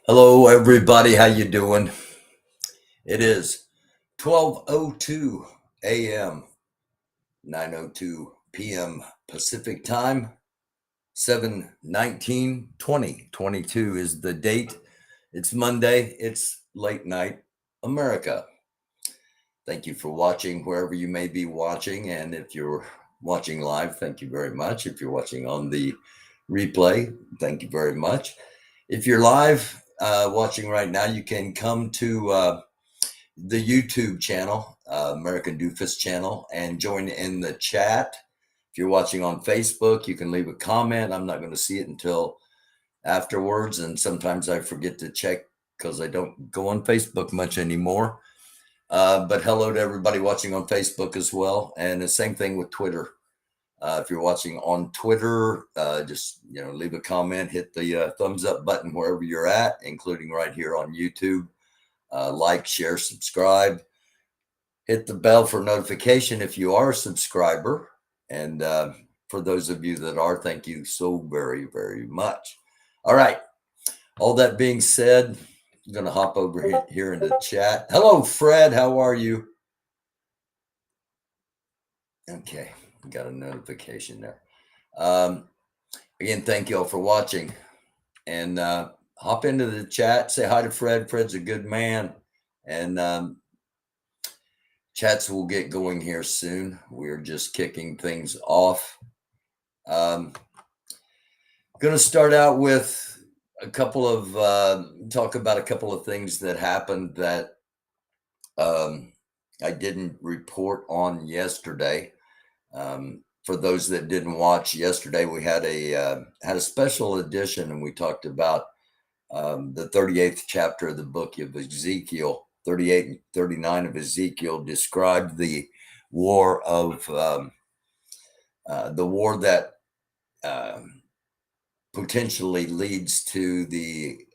Hello, everybody. How you doing? It is 12:02 a.m., 9:02 p.m. Pacific time, 7/19/2022 is the date. It's Monday. It's late night America. Thank you for watching wherever you may be watching. And if you're watching live, thank you very much. If you're watching on the replay, thank you very much. If you're live watching right now, you can come to the YouTube channel, American Doofus channel, and join in the chat. If you're watching on Facebook, you can leave a comment. I'm not going to see it until afterwards, and sometimes I forget to check because I don't go on Facebook much anymore. But hello to everybody watching on Facebook as well, and the same thing with Twitter. If you're watching on Twitter, just leave a comment, hit the thumbs up button wherever you're at, including right here on YouTube. Like, share, subscribe. Hit the bell for notification if you are a subscriber. And for those of you that are, thank you so very, very much. All right. All that being said, I'm going to hop over here in the chat. Hello, Fred. How are you? Okay. Got a notification there. Again, thank you all for watching. And hop into the chat. Say hi to Fred. Fred's a good man. And chats will get going here soon. We're just kicking things off. Going to start out with a couple of talk about a couple of things that happened that I didn't report on yesterday. For those that didn't watch yesterday, we had a special edition, and we talked about the 38th chapter of the book of Ezekiel. 38 and 39 of Ezekiel described the war of the war that potentially leads to the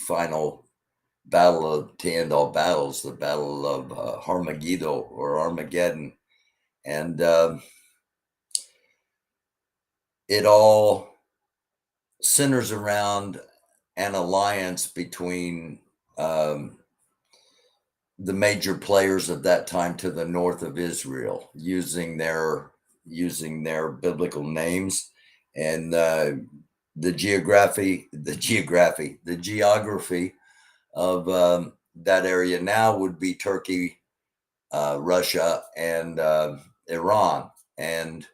final battle to end all battles, the battle of Armageddon, and it all centers around an alliance between the major players of that time to the north of Israel, using their biblical names, and the geography of that area now would be Turkey, Russia, and Iran. And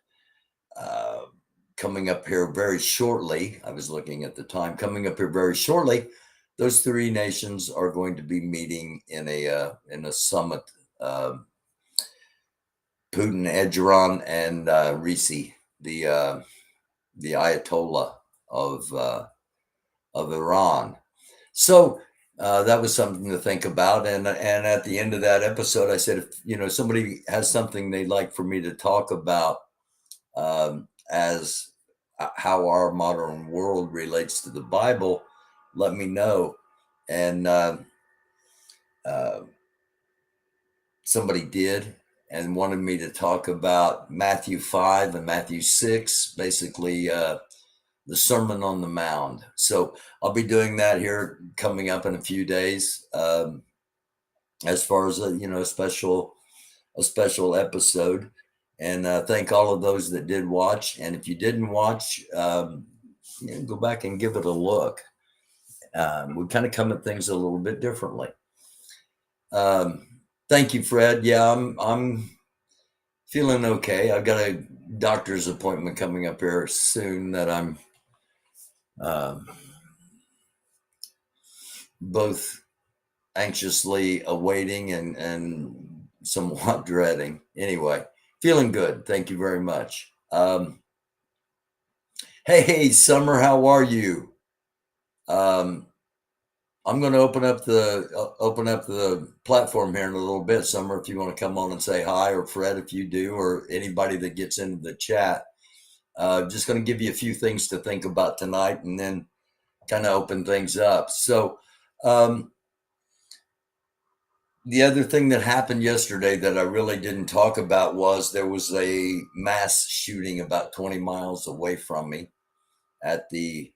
coming up here very shortly, I was looking at the time, coming up here very shortly, those three nations are going to be meeting in a summit. Putin, Edgeron, and Risi, the Ayatollah of Iran. So that was something to think about. And at the end of that episode, I said, if somebody has something they'd like for me to talk about as how our modern world relates to the Bible, let me know. And somebody did, and wanted me to talk about Matthew 5 and Matthew 6, basically the Sermon on the Mount. So I'll be doing that here coming up in a few days, as far as a special episode. And thank all of those that did watch. And if you didn't watch, go back and give it a look. We kind of come at things a little bit differently. Thank you, Fred. Yeah, I'm feeling okay. I've got a doctor's appointment coming up here soon that I'm both anxiously awaiting and somewhat dreading. Anyway, feeling good. Thank you very much. Hey, Summer, how are you? I'm going to open up the platform here in a little bit, Summer, if you want to come on and say hi, or Fred, if you do, or anybody that gets into the chat. Just going to give you a few things to think about tonight, and then kind of open things up. So the other thing that happened yesterday that I really didn't talk about was there was a mass shooting about 20 miles away from me at the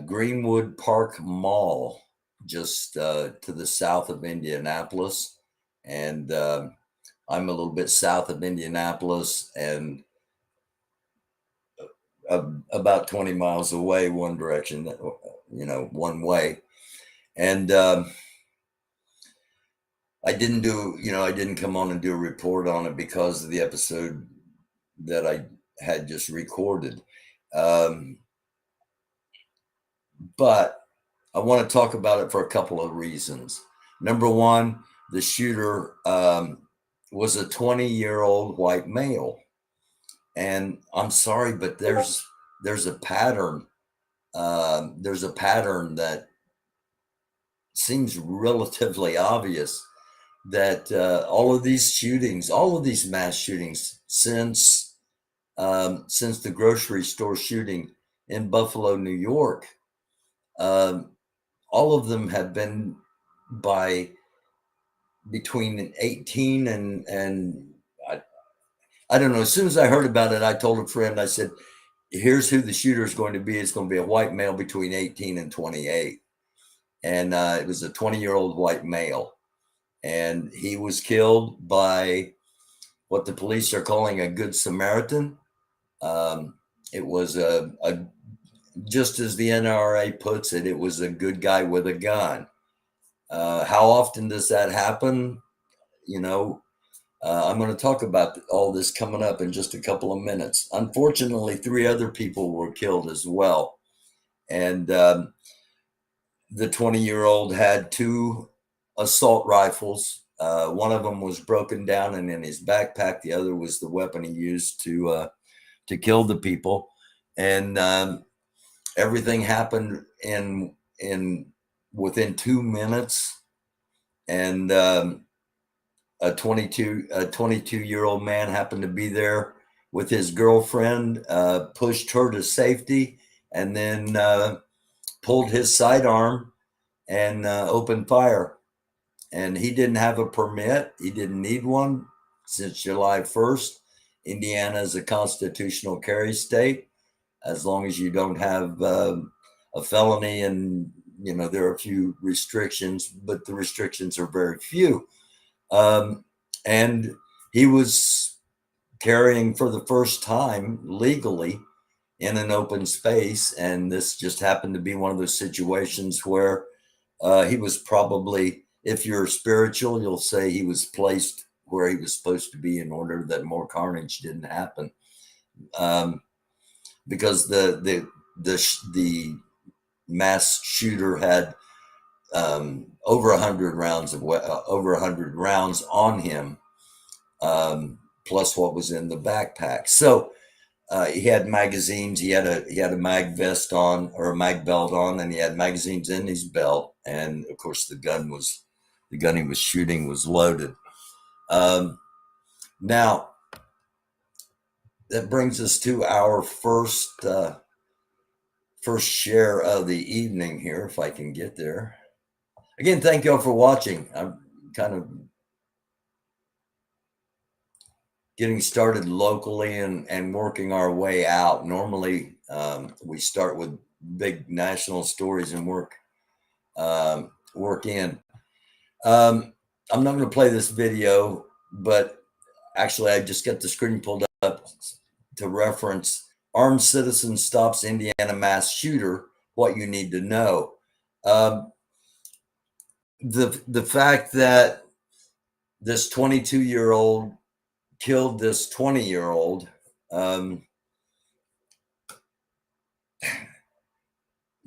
Greenwood Park Mall just to the south of Indianapolis. And I'm a little bit south of Indianapolis and about 20 miles away, one direction, one way. And I didn't come on and do a report on it because of the episode that I had just recorded. But I want to talk about it for a couple of reasons. Number one, the shooter was a 20-year-old white male. And I'm sorry, but there's a pattern. There's a pattern that seems relatively obvious that all of these mass shootings since the grocery store shooting in Buffalo, New York, all of them have been by between 18 and I don't know. As soon as I heard about it, I told a friend, I said, here's who the shooter is going to be. It's going to be a white male between 18 and 28. And it was a 20-year-old white male. And he was killed by what the police are calling a good Samaritan. It was just as the NRA puts it, it was a good guy with a gun. How often does that happen? I'm going to talk about all this coming up in just a couple of minutes. Unfortunately, 3 other people were killed as well. And the 20-year-old had 2 assault rifles. One of them was broken down and in his backpack. The other was the weapon he used to kill the people. And everything happened in within 2 minutes. And a 22-year-old man happened to be there with his girlfriend, pushed her to safety, and then pulled his sidearm and opened fire. And he didn't have a permit. He didn't need one since July 1st. Indiana is a constitutional carry state. As long as you don't have a felony, and there are a few restrictions, but the restrictions are very few. And he was carrying for the first time legally in an open space. And this just happened to be one of those situations where he was probably, if you're spiritual, you'll say he was placed where he was supposed to be in order that more carnage didn't happen. Because the mass shooter had over 100 rounds on him, plus what was in the backpack. So he had magazines. He had a mag vest on, or a mag belt on, and he had magazines in his belt. And of course, the gun he was shooting was loaded. Now that brings us to our first share of the evening here, if I can get there. Again, thank you all for watching. I'm kind of getting started locally and working our way out. Normally, we start with big national stories and work in. I'm not going to play this video, but actually, I just got the screen pulled up to reference Armed Citizen Stops Indiana Mass Shooter, What You Need to Know. The fact that this 22-year-old killed this 20-year-old,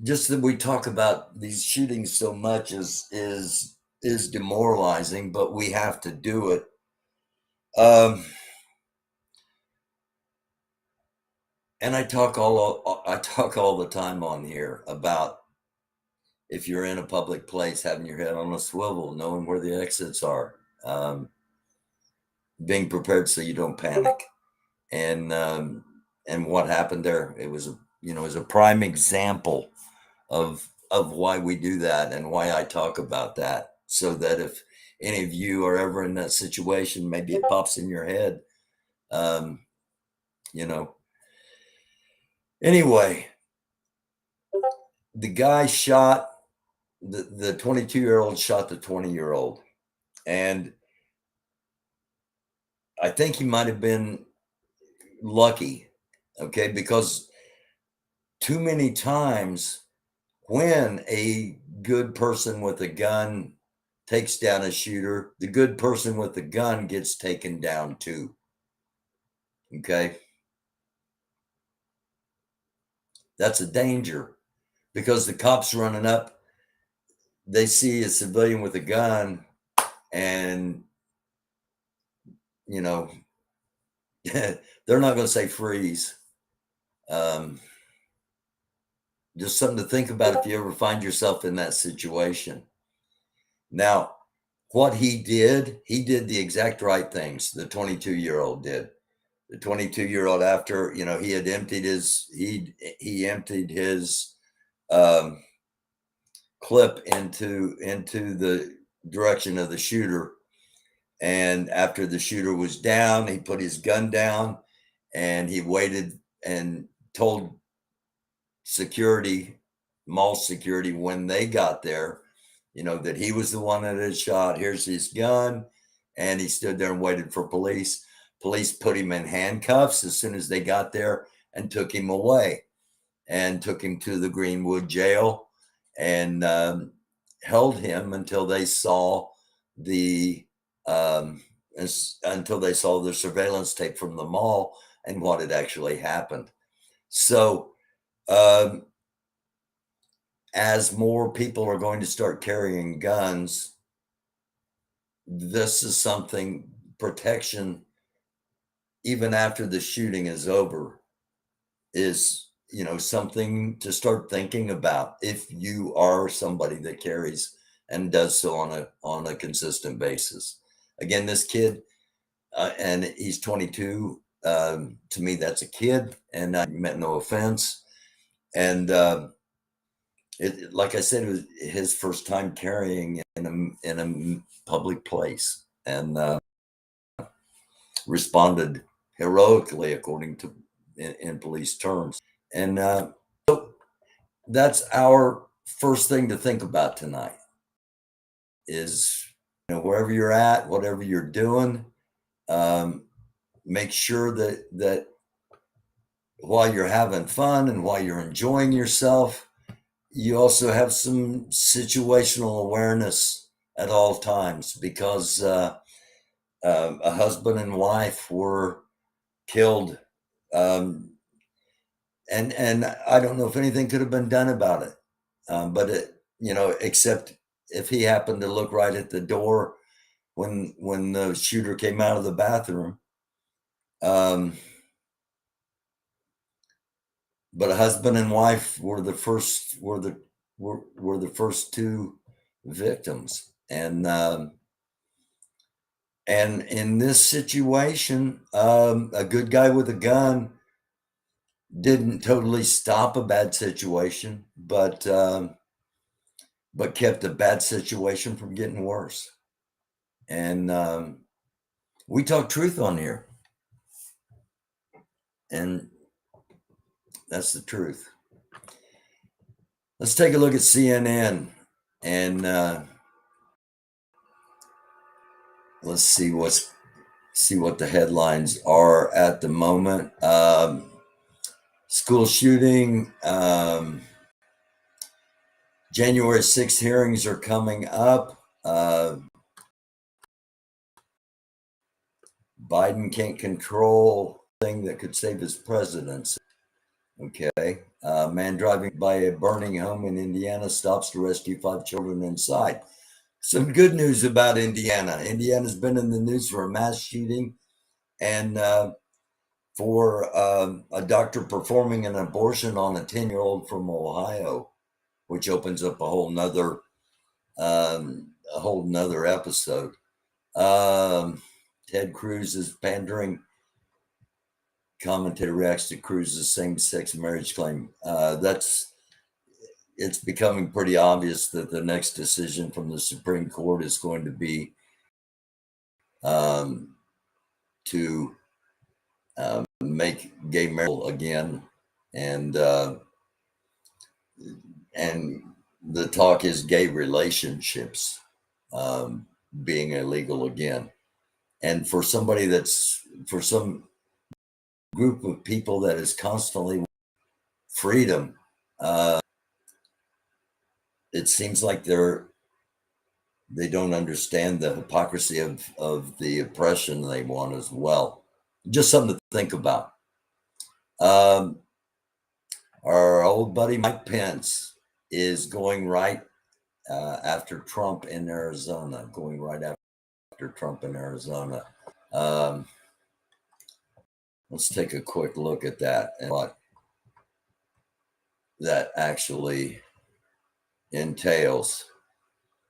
just that we talk about these shootings so much is demoralizing, but we have to do it. And I talk all the time on here about, if you're in a public place, having your head on a swivel, knowing where the exits are, being prepared so you don't panic. And what happened there, it was a prime example of why we do that and why I talk about that, so that if any of you are ever in that situation, maybe it pops in your head. Anyway, the guy shot the 22-year-old shot the 20-year-old, and I think he might have been lucky, okay, because too many times when a good person with a gun takes down a shooter, the good person with the gun gets taken down too. Okay. That's a danger because the cops running up, they see a civilian with a gun and, you know, they're not going to say freeze. Just something to think about if you ever find yourself in that situation. Now, what he did the exact right things. The 22-year-old did. The 22-year-old, after, he had emptied he emptied his clip into the direction of the shooter. And after the shooter was down, he put his gun down and he waited and told security, mall security, when they got there, that he was the one that had shot. Here's his gun. And he stood there and waited for police. Police put him in handcuffs as soon as they got there and took him away and took him to the Greenwood jail and held him until they saw the surveillance tape from the mall and what had actually happened. So as more people are going to start carrying guns, this is something, protection, even after the shooting is over, is, something to start thinking about if you are somebody that carries and does so on a consistent basis. Again, this kid, and he's 22. To me, that's a kid, and I meant no offense. And like I said, it was his first time carrying in a public place, and responded heroically, according to in police terms. And so that's our first thing to think about tonight is, wherever you're at, whatever you're doing, make sure that while you're having fun and while you're enjoying yourself, you also have some situational awareness at all times, because a husband and wife were killed. And I don't know if anything could have been done about it. But except if he happened to look right at the door when the shooter came out of the bathroom. But a husband and wife were the first two victims. And in this situation, a good guy with a gun didn't totally stop a bad situation, but kept a bad situation from getting worse. And we talk truth on here, and that's the truth. Let's take a look at CNN, and let's see what the headlines are at the moment. School shooting. January 6th hearings are coming up. Biden can't control thing that could save his presidency. Okay. Man driving by a burning home in Indiana stops to rescue 5 children inside. Some good news about Indiana. Indiana's been in the news for a mass shooting and for a doctor performing an abortion on a 10-year-old from Ohio, which opens up a whole nother episode. Ted Cruz's pandering commentator reacts to Cruz's same-sex marriage claim. It's becoming pretty obvious that the next decision from the Supreme Court is going to be to make gay marriage again, and the talk is gay relationships being illegal again. And for for some group of people that is constantly freedom, it seems like they don't understand the hypocrisy of the oppression they want as well. Just something to think about. Our old buddy Mike Pence is going right after Trump in Arizona, going right after Trump in Arizona. Let's take a quick look at that and what that actually entails.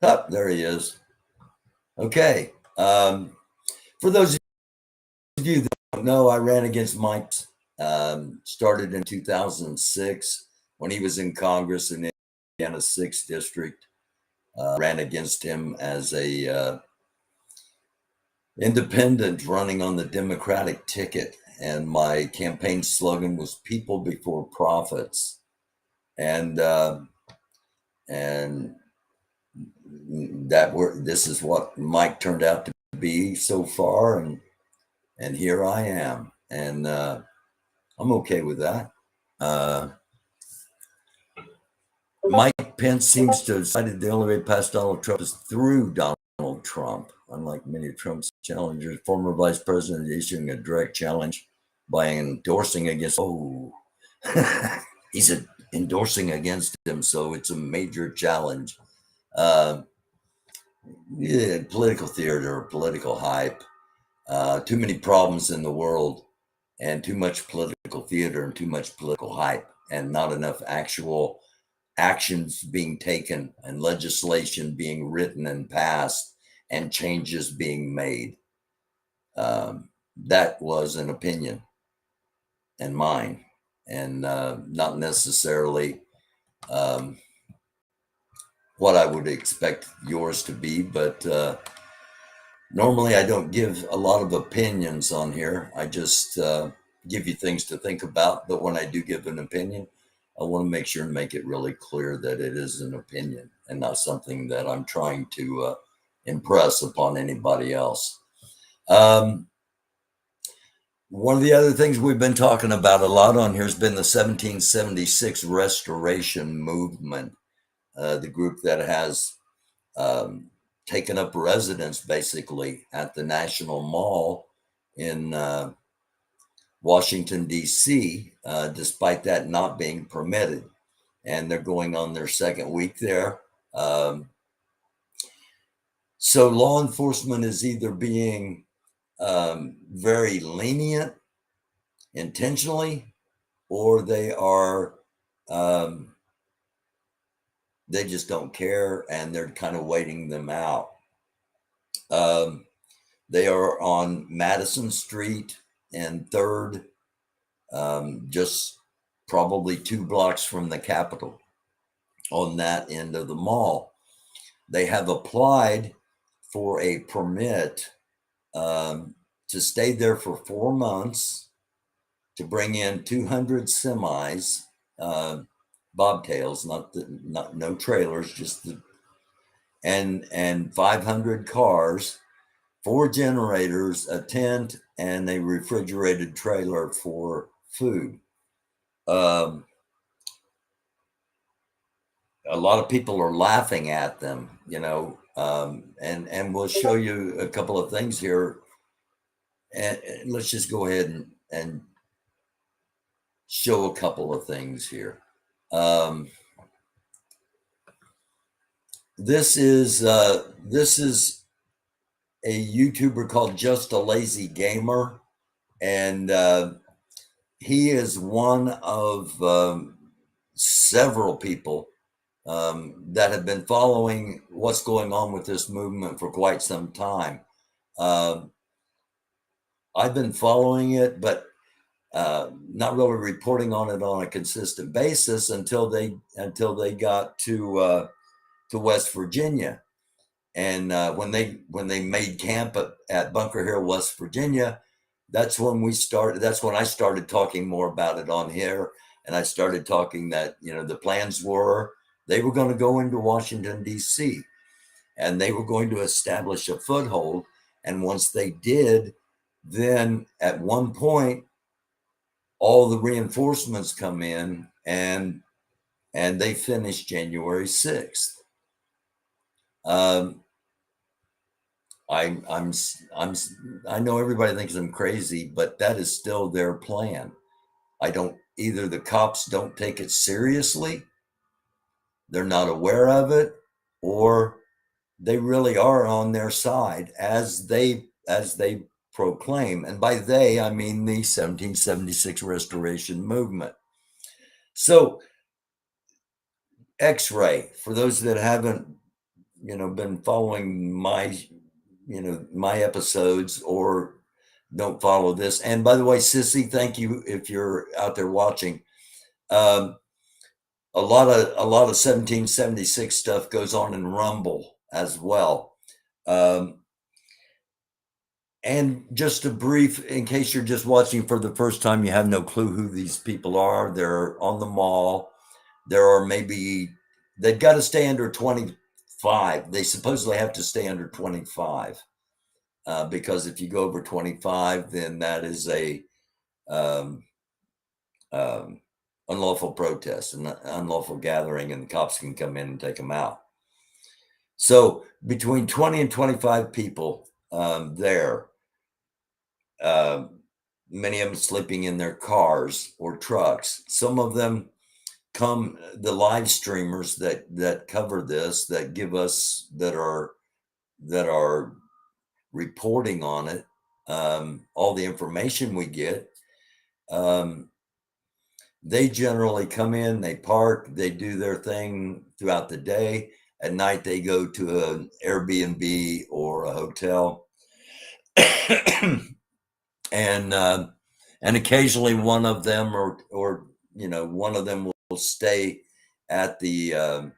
Oh, there he is. Okay. For those of you that don't know, I ran against Mike. Started in 2006 when he was in Congress in Indiana 6th District. Ran against him as a independent running on the Democratic ticket. And my campaign slogan was "People Before Profits," and this is what Mike turned out to be so far, and here I am, and I'm okay with that. Mike Pence seems to have decided the only way past Donald Trump is through Donald Trump. Unlike many of Trump's challengers, former vice president issuing a direct challenge by endorsing against. Oh, he's endorsing against him, so it's a major challenge. Yeah, political theater, political hype. Too many problems in the world, and too much political theater, and too much political hype, and not enough actual actions being taken, and legislation being written and passed, and changes being made. That was an opinion and mine, and not necessarily what I would expect yours to be, but normally I don't give a lot of opinions on here. I just give you things to think about, but when I do give an opinion, I want to make sure and make it really clear that it is an opinion and not something that I'm trying to impress upon anybody else. One of the other things we've been talking about a lot on here has been the 1776 Restoration Movement, the group that has taken up residence basically at the National Mall in Washington, D.C., despite that not being permitted. And they're going on their second week there. So law enforcement is either being very lenient intentionally, or they are they just don't care and they're kind of waiting them out. They are on Madison Street and 3rd, just probably 2 blocks from the Capitol on that end of the mall. They have applied for a permit to stay there for 4 months, to bring in 200 semis, bobtails, no trailers, just and 500 cars, 4 generators, a tent, and a refrigerated trailer for food. A lot of people are laughing at them, and we'll show you a couple of things here. And let's just go ahead and show a couple of things here. This is a YouTuber called Just a Lazy Gamer, and he is one of several people that have been following what's going on with this movement for quite some time. I've been following it, but not really reporting on it on a consistent basis until they got to West Virginia. And when they made camp at Bunker Hill, West Virginia, that's when I started talking more about it on here. And I started talking that, the plans were They were going to go into Washington, D.C., and they were going to establish a foothold. And once they did, then at one point, all the reinforcements come in, and they finish January 6th. I know everybody thinks I'm crazy, but that is still their plan. Either the cops don't take it seriously, they're not aware of it, or they really are on their side as they proclaim. And by they, I mean the 1776 Restoration Movement. So X-ray, for those that haven't, been following my episodes or don't follow this. And by the way, Sissy, thank you if you're out there watching. A lot of 1776 stuff goes on in Rumble as well. And just a brief, in case you're just watching for the first time, you have no clue who these people are. They're on the mall. There are they've got to stay under 25. They supposedly have to stay under 25 because if you go over 25, then that is a um, unlawful protest, an unlawful gathering, and the cops can come in and take them out. So between 20 and 25 people there, many of them sleeping in their cars or trucks. Some of them the live streamers that cover this, that give us, that are reporting on it, all the information we get. They generally come in, they park, they do their thing throughout the day. At night, they go to an Airbnb or a hotel. And occasionally one of them or one of them will stay at the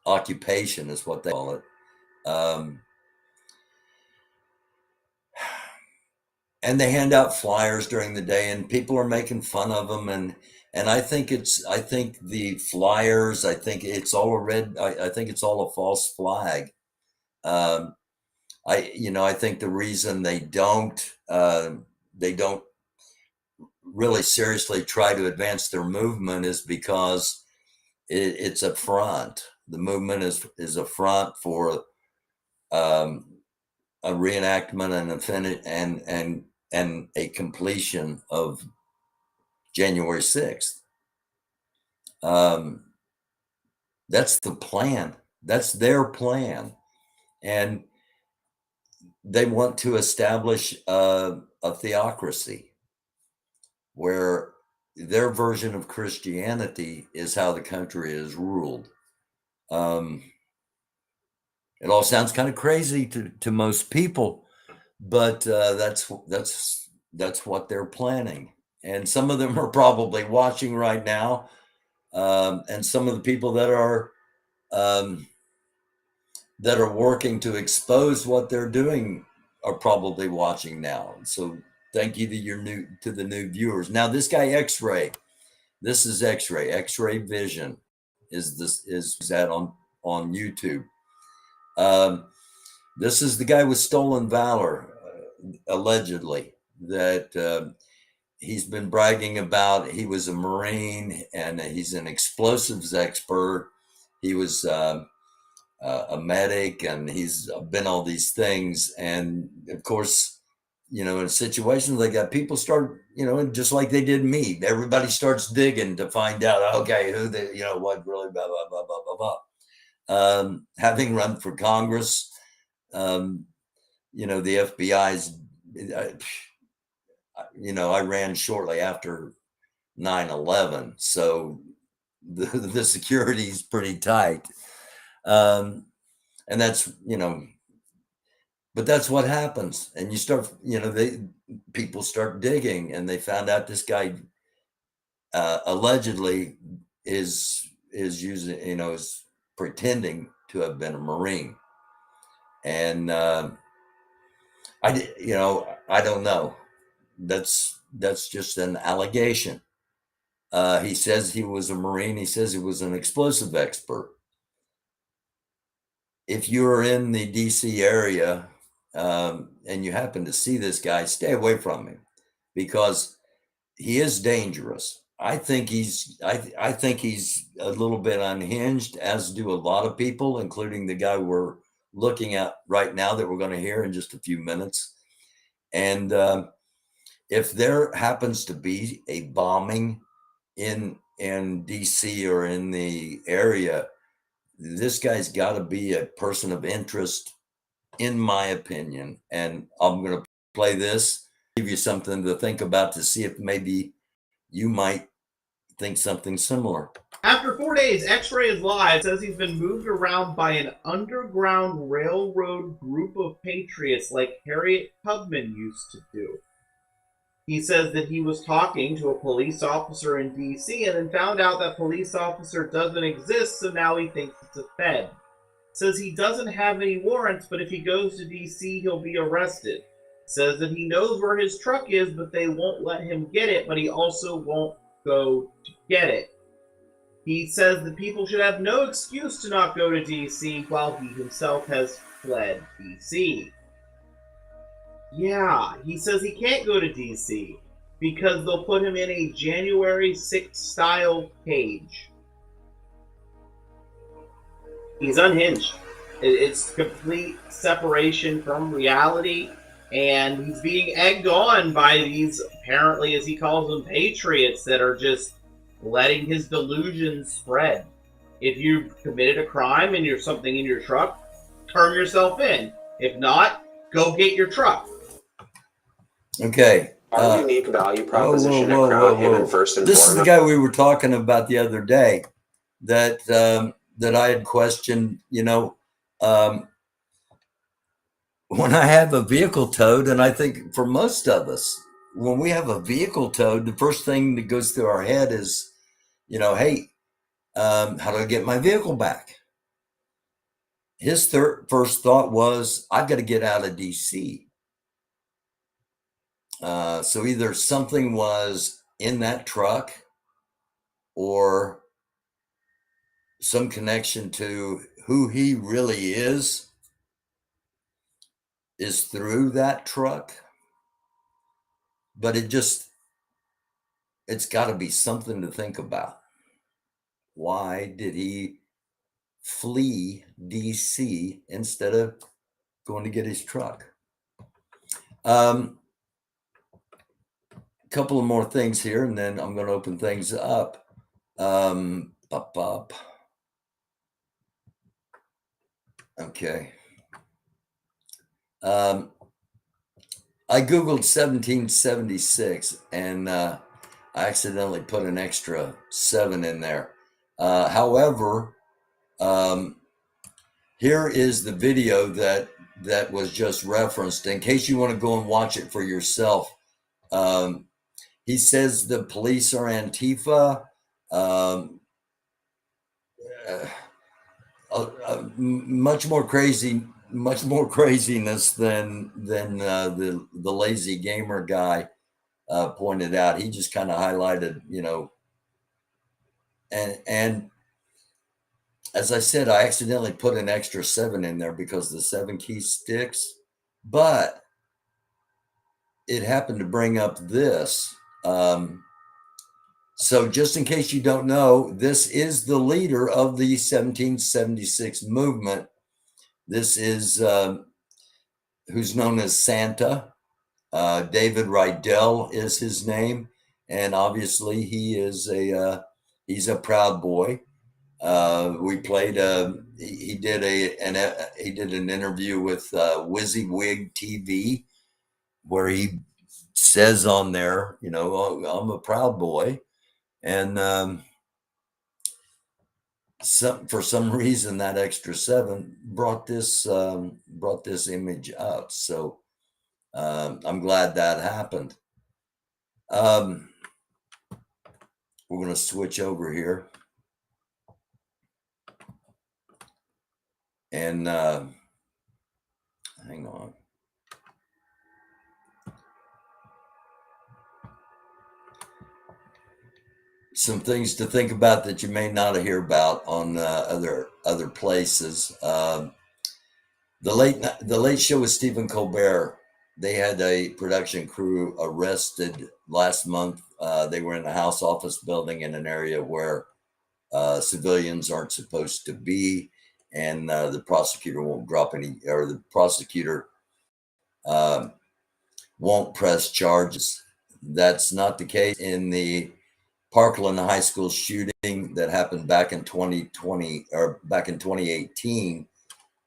occupation, is what they call it. And they hand out flyers during the day, and people are making fun of them. And I think the flyers, I think it's all I think it's all a false flag. I think the reason they don't really seriously try to advance their movement is because it's a front. The movement is a front for a reenactment and a finish and a completion of January 6th. That's the plan. That's their plan. And they want to establish a theocracy where their version of Christianity is how the country is ruled. It all sounds kind of crazy to most people, but that's what they're planning. And some of them are probably watching right now, and some of the people that are working to expose what they're doing are probably watching now. So thank you to the new viewers. Now, this guy X-Ray, this is X-Ray. X-Ray Vision is that on YouTube. This is the guy with stolen valor, allegedly, that he's been bragging about. He was a Marine and he's an explosives expert. He was a medic, and he's been all these things. And of course, in situations like that, people start, just like they did me. Everybody starts digging to find out, okay, who what really, blah, blah, blah, blah, blah, blah. Having run for Congress, the FBI's, I ran shortly after 9/11, so the security is pretty tight. And that's, but that's what happens. And you start, people start digging, and they found out this guy allegedly is using, is pretending to have been a Marine. And I don't know. That's just an allegation. He says he was a Marine. He says he was an explosive expert. If you're in the DC area and you happen to see this guy, stay away from him because he is dangerous. I think I think he's a little bit unhinged, as do a lot of people, including the guy we're looking at right now that we're going to hear in just a few minutes. And if there happens to be a bombing in DC or in the area, this guy's got to be a person of interest, in my opinion. And I'm going to play this, give you something to think about to see if maybe you might think something similar. After 4 days, X-Ray is live. Says he's been moved around by an underground railroad group of patriots like Harriet Tubman used to do. He says that he was talking to a police officer in D.C. and then found out that police officer doesn't exist, so now he thinks it's a Fed. Says he doesn't have any warrants, but if he goes to D.C., he'll be arrested. Says that he knows where his truck is, but they won't let him get it, but he also won't go to get it. He says that people should have no excuse to not go to D.C. while he himself has fled D.C. Yeah, he says he can't go to D.C. because they'll put him in a January 6th style cage. He's unhinged. It's complete separation from reality, and he's being egged on by these, apparently, as he calls them, patriots that are just letting his delusions spread. If you committed a crime and you're something in your truck, turn yourself in. If not, go get your truck. Okay. Our unique value proposition at Crown Hidden, first and this foremost. Is the guy we were talking about the other day that that I had questioned. You know, when I have a vehicle towed, and I think for most of us, when we have a vehicle towed, the first thing that goes through our head is, you know, hey, how do I get my vehicle back? His first thought was, I've got to get out of DC. So either something was in that truck or some connection to who he really is through that truck. But it's got to be something to think about. Why did he flee DC instead of going to get his truck? Couple of more things here, and then I'm going to open things up. Okay. I Googled 1776 and I accidentally put an extra 7 in there. However, here is the video that was just referenced in case you want to go and watch it for yourself. He says the police are Antifa. Much more craziness than the lazy gamer guy pointed out. He just kind of highlighted, you know, and as I said, I accidentally put an extra 7 in there because the 7 key sticks, but it happened to bring up this. So just in case you don't know, this is the leader of the 1776 movement. This is who's known as Santa. David Rydell is his name, and obviously he's a Proud Boy. We played he did an interview with WYSIWYG TV where he says on there, you know, oh, I'm a Proud Boy. And for some reason, that extra 7 brought this image out. So I'm glad that happened. We're going to switch over here, and hang on. some things to think about that you may not hear about on other places. The late show with Stephen Colbert. They had a production crew arrested last month. They were in a house office building in an area where civilians aren't supposed to be, and the prosecutor won't drop any, or the prosecutor won't press charges. That's not the case in the Parkland High School shooting that happened back in 2020 or back in 2018.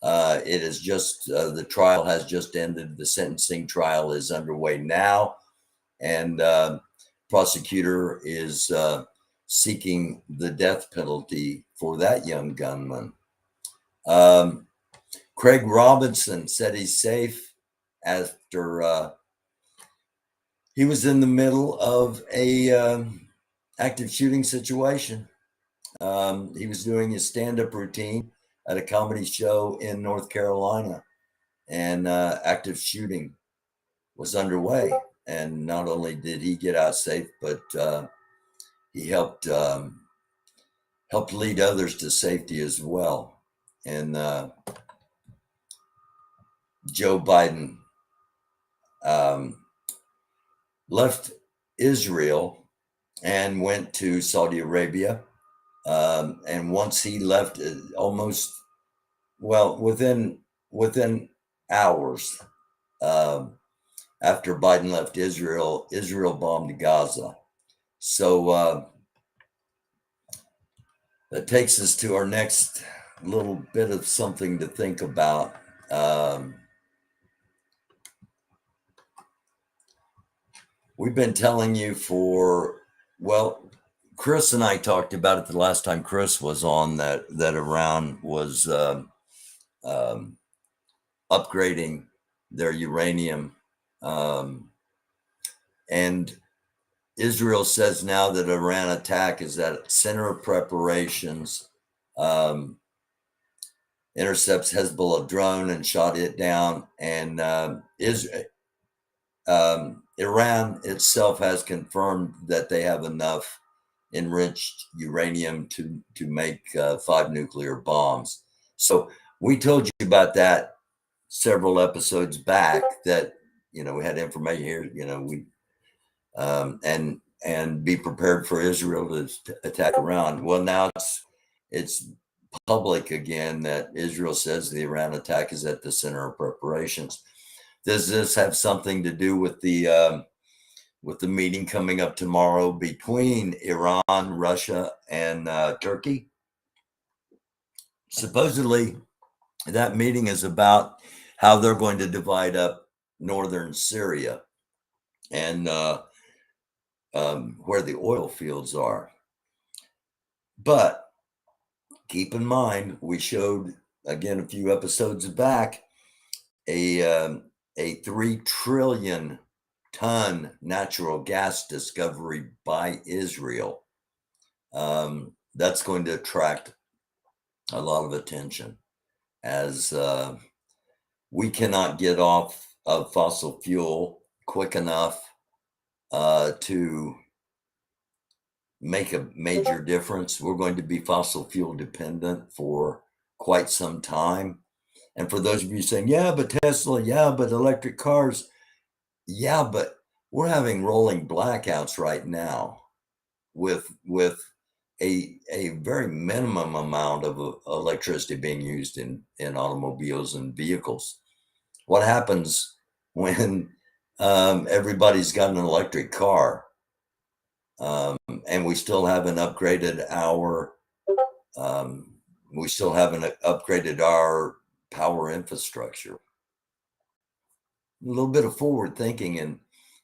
It is just the trial has just ended. The sentencing trial is underway now, and prosecutor is seeking the death penalty for that young gunman. Craig Robinson said he's safe after he was in the middle of a active shooting situation. He was doing his stand-up routine at a comedy show in North Carolina, and active shooting was underway. And not only did he get out safe, but he helped lead others to safety as well. And Joe Biden left Israel and went to Saudi Arabia. And once he left, within hours after Biden left Israel, Israel bombed Gaza. So that takes us to our next little bit of something to think about. We've been telling you Chris and I talked about it the last time Chris was on, that Iran was upgrading their uranium. And Israel says now that Iran attack is at center of preparations, intercepts Hezbollah drone and shot it down. And Iran itself has confirmed that they have enough enriched uranium to make 5 nuclear bombs. So we told you about that several episodes back, that we had information here, we and be prepared for Israel to attack Iran. Well, now it's public again that Israel says the Iran attack is at the center of preparations. Does this have something to do with the meeting coming up tomorrow between Iran, Russia, and Turkey? Supposedly, that meeting is about how they're going to divide up northern Syria and where the oil fields are. But keep in mind, we showed again a few episodes back a 3 trillion ton natural gas discovery by Israel. That's going to attract a lot of attention, as we cannot get off of fossil fuel quick enough to make a major difference. We're going to be fossil fuel dependent for quite some time. And for those of you saying, yeah, but Tesla, yeah, but electric cars, yeah, but we're having rolling blackouts right now with a very minimum amount of electricity being used in automobiles and vehicles. What happens when everybody's got an electric car, and we still haven't upgraded our power infrastructure? A little bit of forward thinking,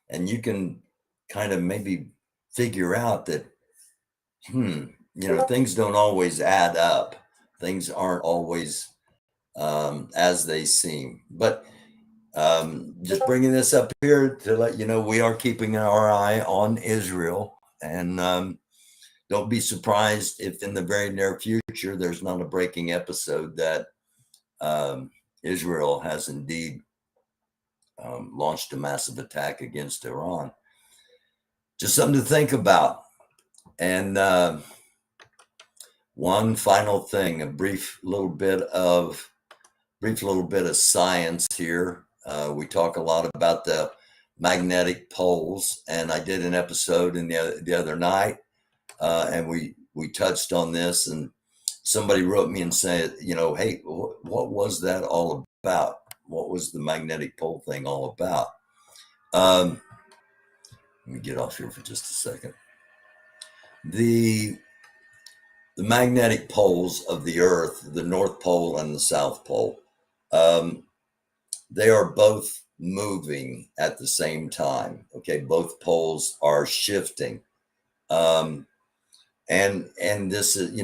and you can kind of maybe figure out that things don't always add up. Things aren't always as they seem. But just bringing this up here to let you know, we are keeping our eye on Israel, and don't be surprised if in the very near future there's not a breaking episode that Israel has indeed launched a massive attack against Iran. Just something to think about. And one final thing, a brief little bit of science here. We talk a lot about the magnetic poles, and I did an episode the other night, and we touched on this, and somebody wrote me and said, hey, what was that all about? What was the magnetic pole thing all about? Let me get off here for just a second. The magnetic poles of the Earth, the North Pole and the South Pole, they are both moving at the same time. Okay, both poles are shifting, and this is,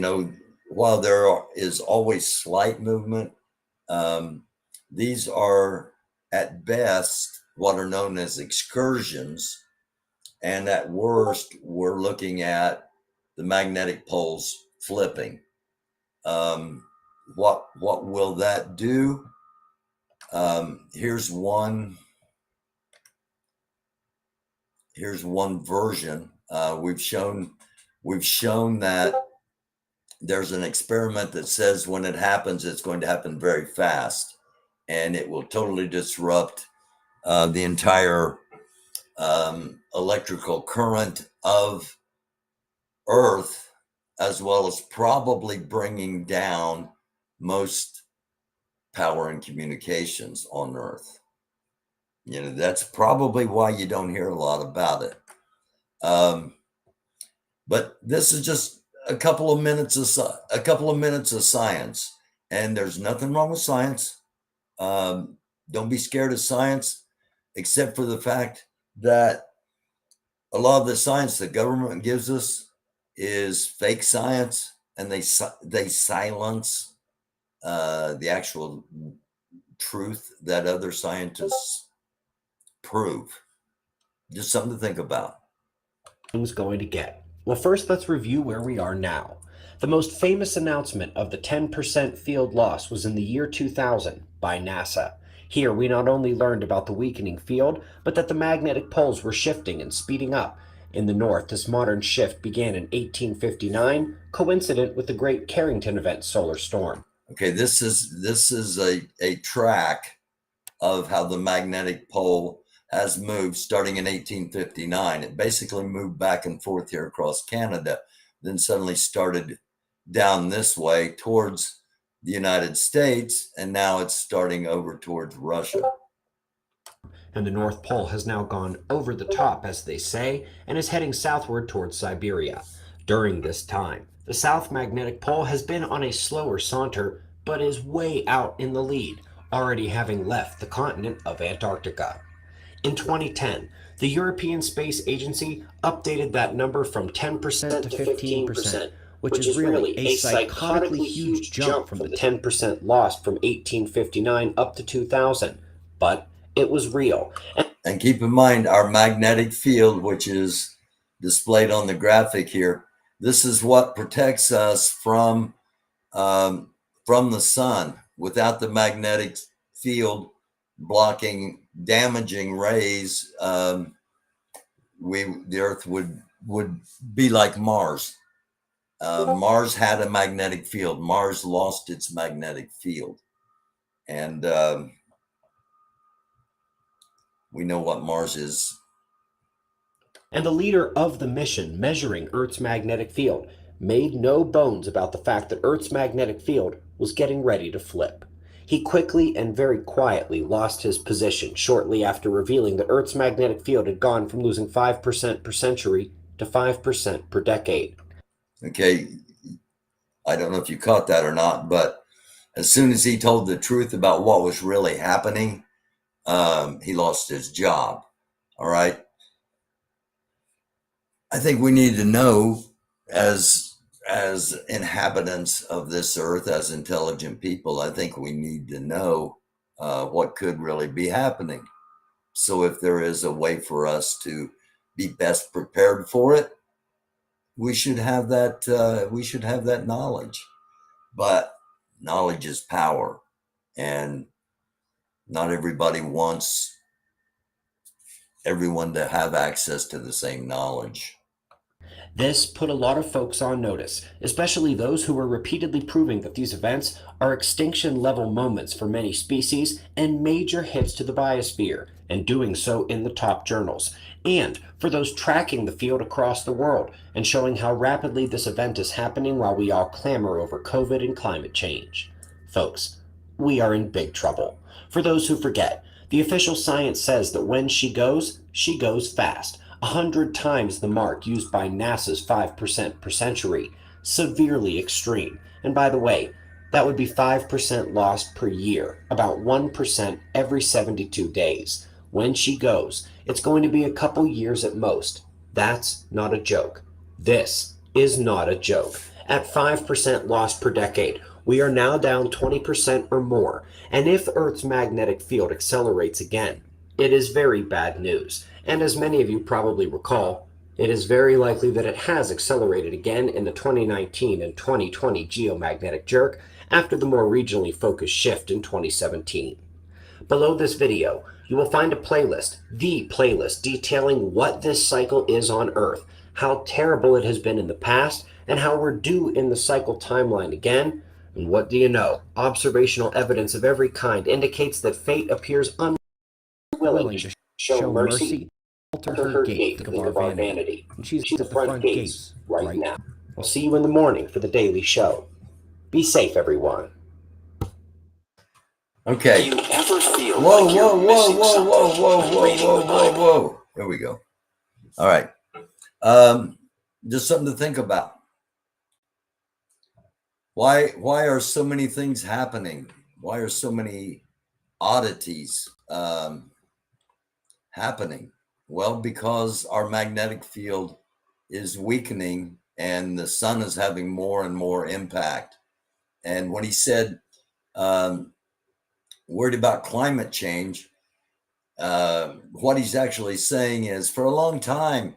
while there is always slight movement, these are at best what are known as excursions, and at worst, we're looking at the magnetic poles flipping. What will that do? Here's one version. We've shown that there's an experiment that says when it happens, it's going to happen very fast, and it will totally disrupt the entire electrical current of Earth, as well as probably bringing down most power and communications on Earth. That's probably why you don't hear a lot about it. But this is just a couple of minutes of science, and there's nothing wrong with science. Don't be scared of science, except for the fact that a lot of the science the government gives us is fake science, and they silence the actual truth that other scientists prove. Just something to think about. Going to get. Well, first, let's review where we are now. The most famous announcement of the 10% field loss was in the year 2000 by NASA. Here, we not only learned about the weakening field, but that the magnetic poles were shifting and speeding up. In the north, this modern shift began in 1859, coincident with the Great Carrington Event solar storm. Okay, this is a track of how the magnetic pole has moved starting in 1859. It basically moved back and forth here across Canada, then suddenly started down this way towards the United States, and now it's starting over towards Russia. And the North Pole has now gone over the top, as they say, and is heading southward towards Siberia. During this time, the South Magnetic Pole has been on a slower saunter, but is way out in the lead, already having left the continent of Antarctica. In 2010, the European Space Agency updated that number from 10% to 15%, which is really a psychotically huge jump from the 10% lost from 1859 up to 2000. But it was real. And keep in mind our magnetic field, which is displayed on the graphic here. This is what protects us from the sun. Without the magnetic field blocking damaging rays, the Earth would be like Mars. Mars had a magnetic field. Mars lost its magnetic field, and we know what Mars is. And the leader of the mission measuring Earth's magnetic field made no bones about the fact that Earth's magnetic field was getting ready to flip. He quickly and very quietly lost his position shortly after revealing that Earth's magnetic field had gone from losing 5% per century to 5% per decade. Okay, I don't know if you caught that or not, but as soon as he told the truth about what was really happening, he lost his job. All right. I think we need to know, as inhabitants of this earth, as intelligent people, I think we need to know what could really be happening. So if there is a way for us to be best prepared for it, we should have that. We should have that knowledge. But knowledge is power, and not everybody wants everyone to have access to the same knowledge. This put a lot of folks on notice, especially those who were repeatedly proving that these events are extinction level moments for many species and major hits to the biosphere, and doing so in the top journals, and for those tracking the field across the world and showing how rapidly this event is happening while we all clamor over COVID and climate change. Folks, we are in big trouble. For those who forget, the official science says that when she goes fast, 100 times the mark used by NASA's 5% per century, severely extreme. And by the way, that would be 5% lost per year, about 1% every 72 days. When she goes, it's going to be a couple years at most. That's not a joke. This is not a joke. At 5% loss per decade, we are now down 20% or more, and if Earth's magnetic field accelerates again, it is very bad news. And as many of you probably recall, it is very likely that it has accelerated again in the 2019 and 2020 geomagnetic jerk after the more regionally focused shift in 2017. Below this video, you will find a playlist, the playlist detailing what this cycle is on Earth, how terrible it has been in the past, and how we're due in the cycle timeline again. And what do you know? Observational evidence of every kind indicates that fate appears unwilling to show mercy to her gate of our vanity. And she's at the front gates right now. I'll see you in the morning for the daily show. Be safe, everyone. Okay. Do you ever feel Whoa, like you're whoa, whoa, missing whoa, something whoa, whoa, when whoa, reading whoa, the whoa, Bible? whoa. There we go. All right. Just something to think about. Why are so many things happening? Why are so many oddities happening? Well, because our magnetic field is weakening and the sun is having more and more impact. And when he said, worried about climate change, what he's actually saying is, for a long time,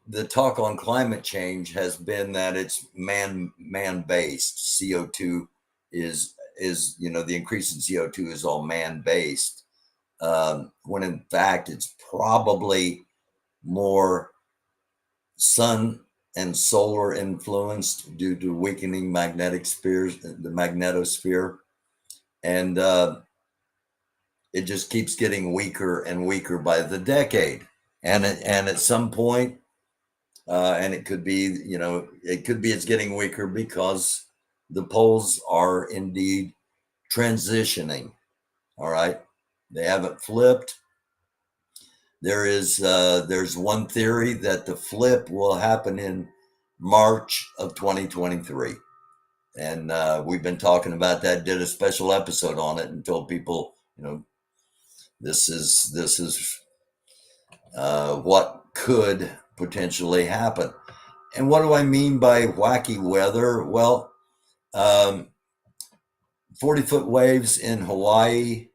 the talk on climate change has been that it's man-based. CO2 is the increase in CO2 is all man-based, when in fact it's probably more sun and solar influenced due to weakening magnetic spheres, the magnetosphere, and it just keeps getting weaker and weaker by the decade. And at some point, and it could be, it's getting weaker because the poles are indeed transitioning. All right, they haven't flipped. There's one theory that the flip will happen in March of 2023, and we've been talking about that. Did a special episode on it and told people, this is what could potentially happen. And what do I mean by wacky weather? Well, 40-foot waves in Hawaii.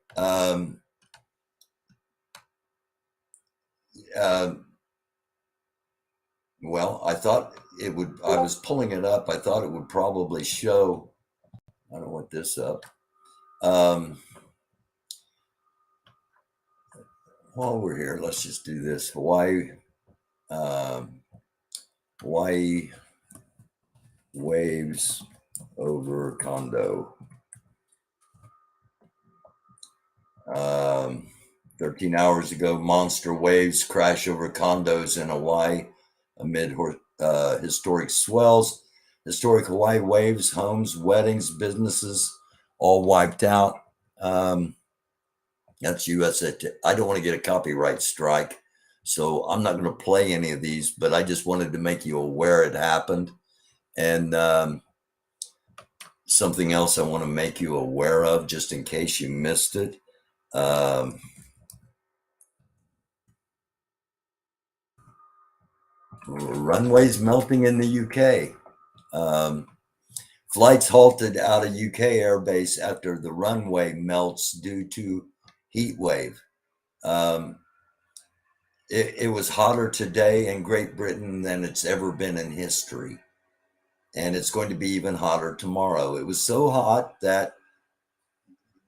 Well, I thought it would, I was pulling it up. I thought it would probably show, I don't want this up. While we're here, let's just do this. Hawaii waves over condo. 13 hours ago, monster waves crash over condos in Hawaii amid historic swells. Historic Hawaii waves, homes, weddings, businesses, all wiped out. That's USA. I don't want to get a copyright strike, so I'm not going to play any of these, but I just wanted to make you aware it happened. And something else I want to make you aware of, just in case you missed it. Runways melting in the UK. Flights halted out of UK airbase after the runway melts due to heat wave. It was hotter today in Great Britain than it's ever been in history. And it's going to be even hotter tomorrow. It was so hot that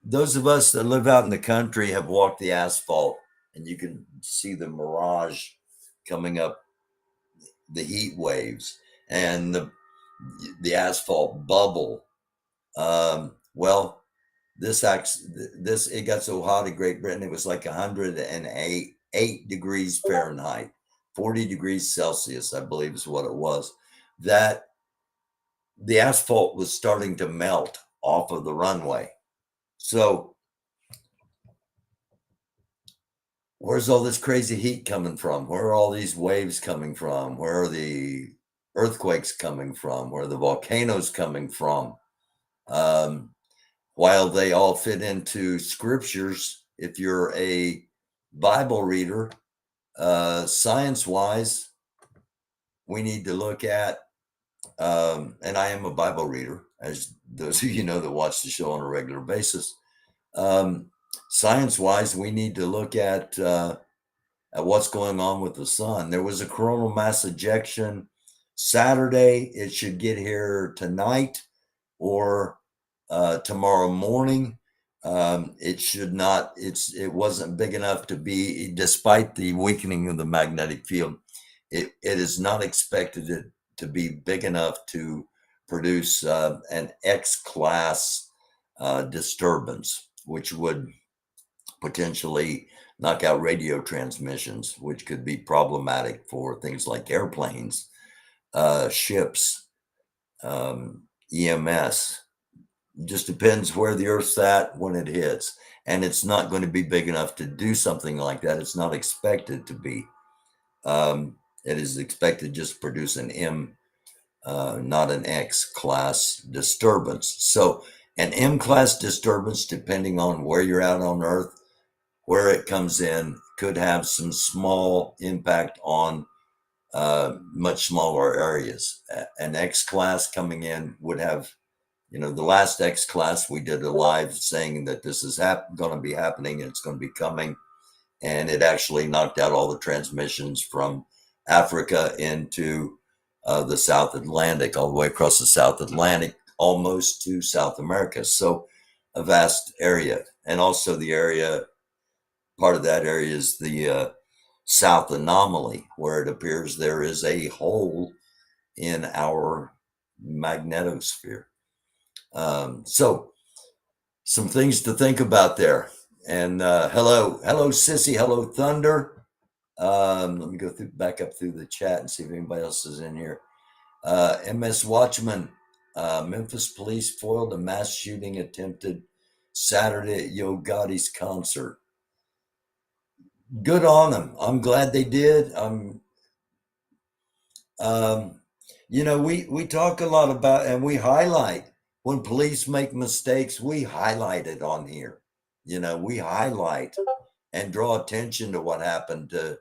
those of us that live out in the country have walked the asphalt, and you can see the mirage coming up the heat waves and the asphalt bubble. Well, it got so hot in Great Britain, it was like 108 degrees Fahrenheit, 40 degrees Celsius, I believe is what it was, that the asphalt was starting to melt off of the runway. So where's all this crazy heat coming from? Where are all these waves coming from? Where are the earthquakes coming from? Where are the volcanoes coming from? While they all fit into scriptures, if you're a Bible reader, science-wise, we need to look at, and I am a Bible reader, as those of you know that watch the show on a regular basis. Science-wise, we need to look at what's going on with the sun. There was a coronal mass ejection Saturday. It should get here tonight or tomorrow morning. It should not. It wasn't big enough to be, despite the weakening of the magnetic field. It is not expected to be big enough to produce an X-class disturbance, which would potentially knock out radio transmissions, which could be problematic for things like airplanes, ships, EMS. Just depends where the Earth's at when it hits. And it's not going to be big enough to do something like that. It's not expected to be. It is expected just to produce an M, not an X-class disturbance. So an M-class disturbance, depending on where you're at on Earth, where it comes in, could have some small impact on much smaller areas. An X-class coming in would have, the last X-class, we did a live saying that this is going to be happening, and it's going to be coming. And it actually knocked out all the transmissions from Africa into the South Atlantic, all the way across the South Atlantic, almost to South America. So a vast area. And also the area, part of that area is the South Anomaly, where it appears there is a hole in our magnetosphere. So some things to think about there. And hello Sissy, hello Thunder. Let me go back up through the chat and see if anybody else is in here. MS Watchman, Memphis police foiled a mass shooting attempted Saturday at Yo Gotti's concert. Good on them. I'm glad they did. We talk a lot about, and we highlight when police make mistakes. We highlight it on here. We highlight and draw attention to what happened to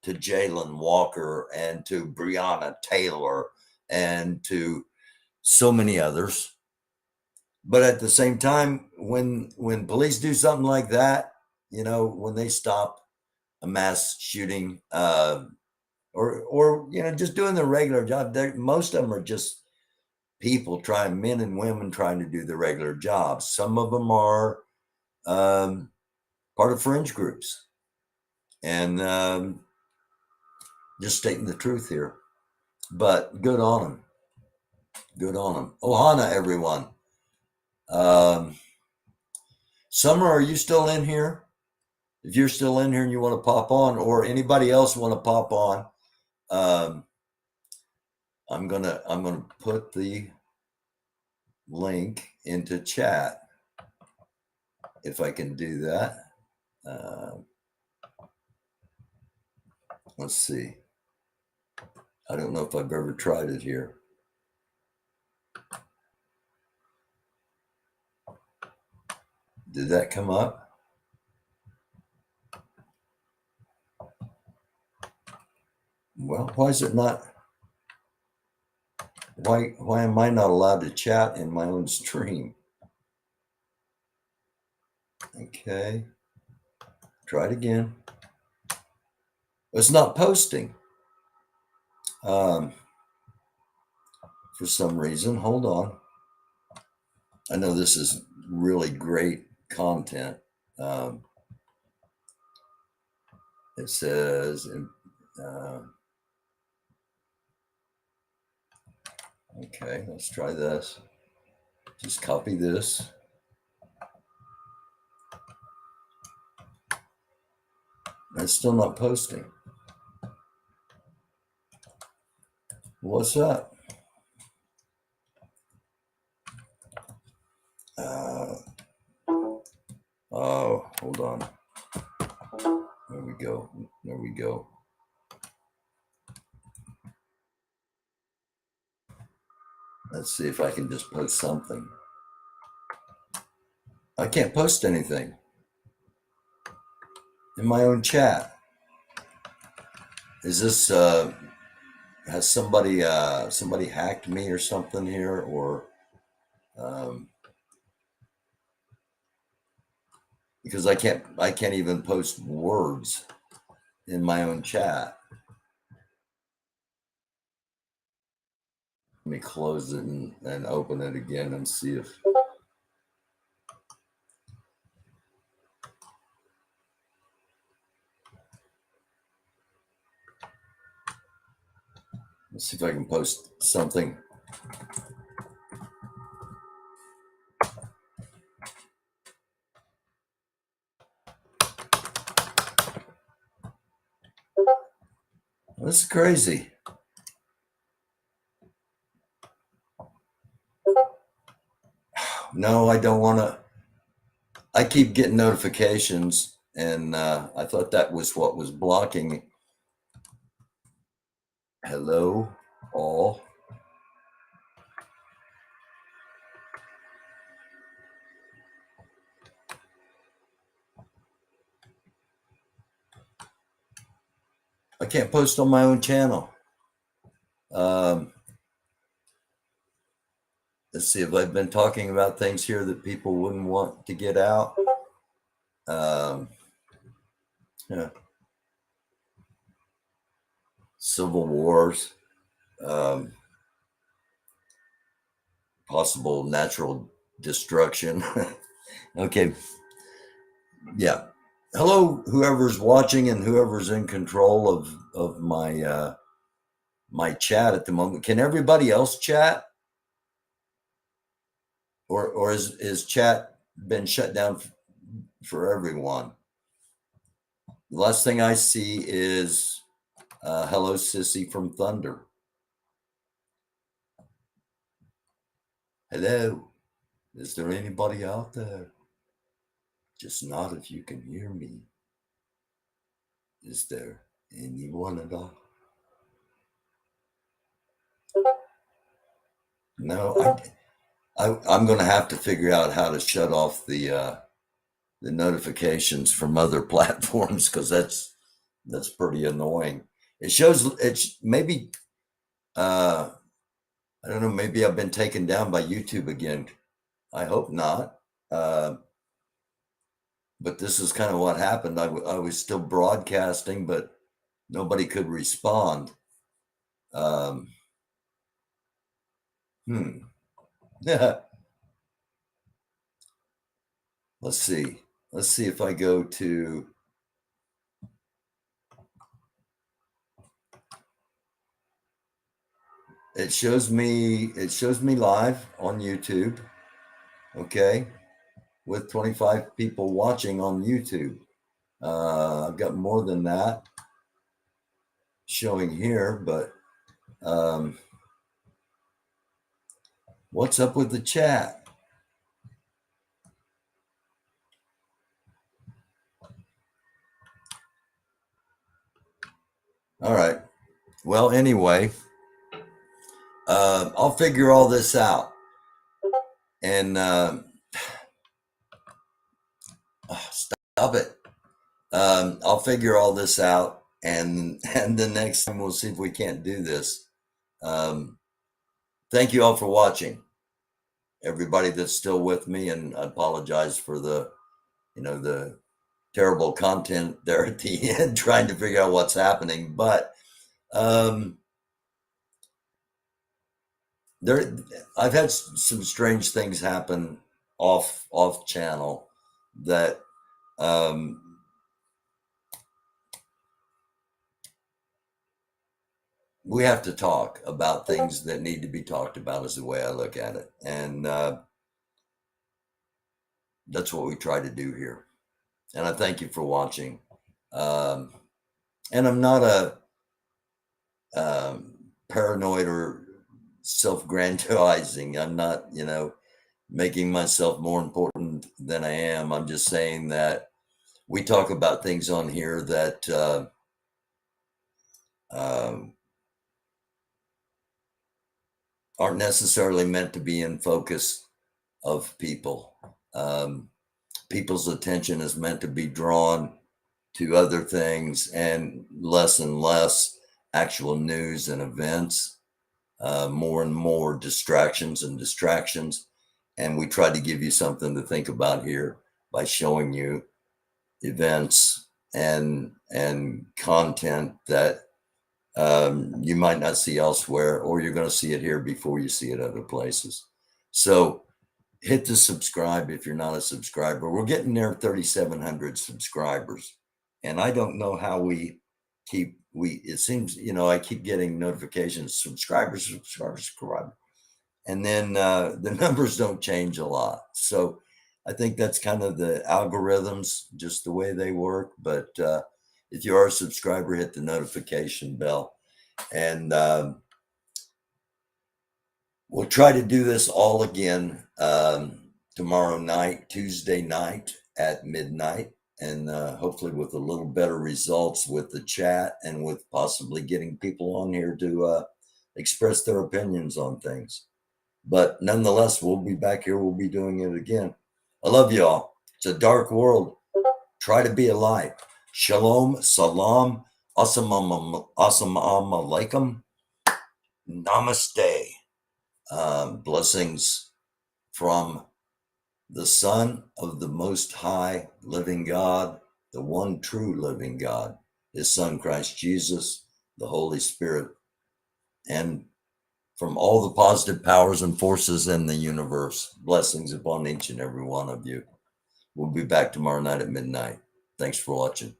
Jalen Walker and to Breonna Taylor and to so many others. But at the same time, when police do something like that, when they stop a mass shooting, or just doing their regular job, most of them are just people men and women trying to do their regular jobs. Some of them are part of fringe groups, and just stating the truth here. But good on them. Good on them. Ohana, everyone. Summer, are you still in here? If you're still in here and you want to pop on, or anybody else want to pop on, I'm gonna put the link into chat if I can do that. Let's see. I don't know if I've ever tried it here. Did that come up? Well, why is it not? Why am I not allowed to chat in my own stream? Okay. Try it again. It's not posting. For some reason. Hold on. I know this is really great content. It says Okay, let's try this. Just copy this. It's still not posting. What's up? Oh, hold on. There we go. There we go. Let's see if I can just post something. I can't post anything in my own chat. Is this has somebody hacked me or something here, or because I can't even post words in my own chat. Let me close it and open it again and see if. Let's see if I can post something. This is crazy. No, I don't want to. I keep getting notifications, and I thought that was what was blocking me. Hello, all. I can't post on my own channel. Let's see if I've been talking about things here that people wouldn't want to get out. Yeah. Civil wars, possible natural destruction. Okay. Yeah. Hello, whoever's watching and whoever's in control of my my chat at the moment. Can everybody else chat? Or is chat been shut down for everyone? The last thing I see is hello, Sissy from Thunder. Hello. Is there anybody out there? Just nod if you can hear me. Is there anyone at all? No, I'm going to have to figure out how to shut off the notifications from other platforms, because that's pretty annoying. It shows it's maybe I don't know, maybe I've been taken down by YouTube again. I hope not. But this is kind of what happened. I was still broadcasting, but nobody could respond. Yeah. Let's see. Let's see if I go to. It shows me live on YouTube. Okay. With 25 people watching on YouTube. I've got more than that showing here, but what's up with the chat? All right. Well, anyway, I'll figure all this out. And stop it. I'll figure all this out, and the next time we'll see if we can't do this. Thank you all for watching, everybody that's still with me, and I apologize for the terrible content there at the end, trying to figure out what's happening. But I've had some strange things happen off channel that we have to talk about things that need to be talked about, is the way I look at it. And that's what we try to do here. And I thank you for watching. And I'm not a paranoid or self-grandizing. I'm not, making myself more important than I am. I'm just saying that we talk about things on here that aren't necessarily meant to be in focus of people. People's attention is meant to be drawn to other things and less actual news and events, more and more distractions. And we try to give you something to think about here by showing you events and content that you might not see elsewhere, or you're going to see it here before you see it other places. So hit the subscribe if you're not a subscriber. We're getting there, 3,700 subscribers. And I don't know how it seems, I keep getting notifications, subscribers. And then the numbers don't change a lot. So I think that's kind of the algorithms, just the way they work. But if you are a subscriber, hit the notification bell. And we'll try to do this all again tomorrow night, Tuesday night at midnight. And hopefully with a little better results with the chat, and with possibly getting people on here to express their opinions on things. But nonetheless, we'll be back here. We'll be doing it again. I love you all. It's a dark world. Try to be a light. Shalom, salam, assalamu alaikum, namaste. Blessings from the Son of the Most High living God, the one true living God, his Son Christ Jesus, the Holy Spirit, and from all the positive powers and forces in the universe. Blessings upon each and every one of you. We'll be back tomorrow night at midnight. Thanks for watching.